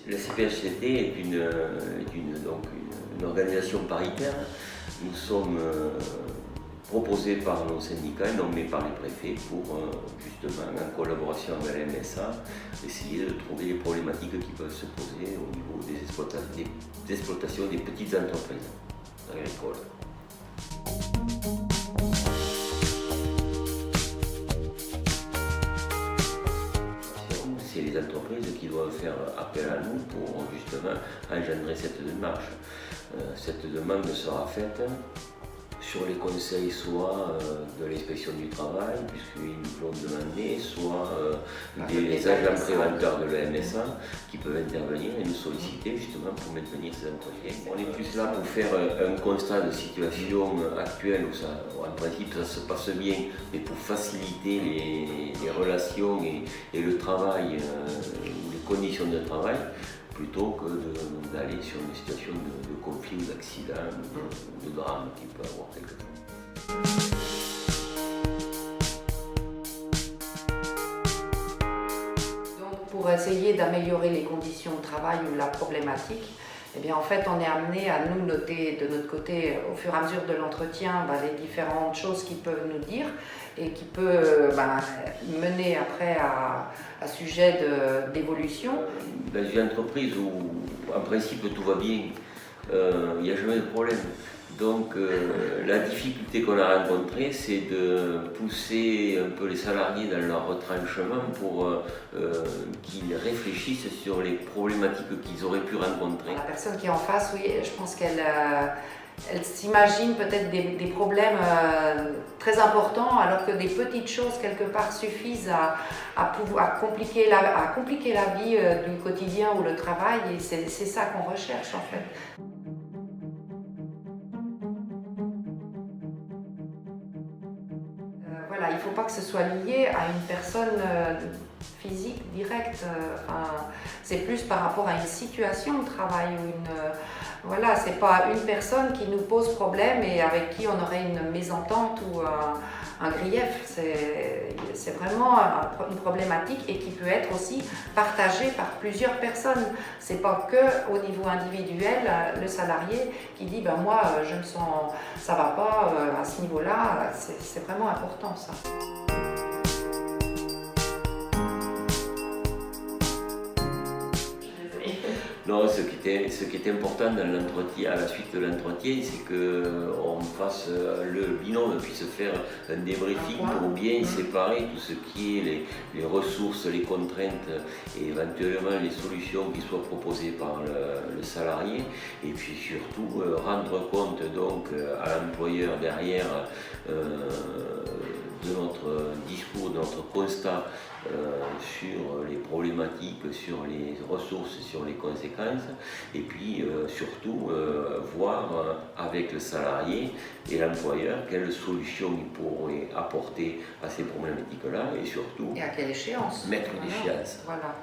La CPHCT est une organisation paritaire. Nous sommes proposés par nos syndicats et nommés par les préfets pour justement, en collaboration avec la MSA, essayer de trouver les problématiques qui peuvent se poser au niveau des exploitations des petites entreprises agricoles. C'est les entreprises qui doivent faire appel à nous pour justement engendrer cette démarche. Cette demande sera faite sur les conseils soit de l'inspection du travail, puisqu'ils nous l'ont demandé, soit des agents préventeurs de la MSA qui peuvent intervenir et nous solliciter justement pour maintenir ces entretiens. On est plus là pour faire un constat de situation actuelle où en principe ça se passe bien, mais pour faciliter les relations et le travail, les conditions de travail, plutôt que d'aller sur une situation de conflit ou d'accident, de drame qui peut avoir quelquefois. Donc pour essayer d'améliorer les conditions de travail ou la problématique, eh bien, en fait, on est amené à nous noter de notre côté, au fur et à mesure de l'entretien, les différentes choses qu'ils peuvent nous dire et qui peut mener après à sujet d'évolution. Dans une entreprise où, en principe, tout va bien, il n'y a jamais de problème. Donc, la difficulté qu'on a rencontrée, c'est de pousser un peu les salariés dans leur retranchement pour qu'ils réfléchissent sur les problématiques qu'ils auraient pu rencontrer. La personne qui est en face, oui, je pense qu'elle s'imagine peut-être des problèmes très importants, alors que des petites choses, quelque part, suffisent à compliquer la vie du quotidien ou le travail, et c'est ça qu'on recherche, en fait. Voilà, il ne faut pas que ce soit lié à une personne physique directe. C'est plus par rapport à une situation de travail ou voilà, c'est pas une personne qui nous pose problème et avec qui on aurait une mésentente ou un grief. C'est vraiment une problématique et qui peut être aussi partagée par plusieurs personnes. C'est pas que au niveau individuel, le salarié qui dit moi je me sens, ça va pas à ce niveau-là. C'est vraiment important ça. Non, ce qui est important dans l'entretien, à la suite de l'entretien, c'est qu'on fasse le binôme puisse faire un débriefing pour bien séparer tout ce qui est les ressources, les contraintes et éventuellement les solutions qui soient proposées par le salarié, et puis surtout rendre compte donc à l'employeur derrière de notre discours, de notre constat sur les problématiques, sur les ressources, sur les conséquences, et puis surtout voir avec le salarié et l'employeur quelles solutions il pourrait apporter à ces problématiques-là, et surtout et à quelle échéance. mettre une échéance. Voilà.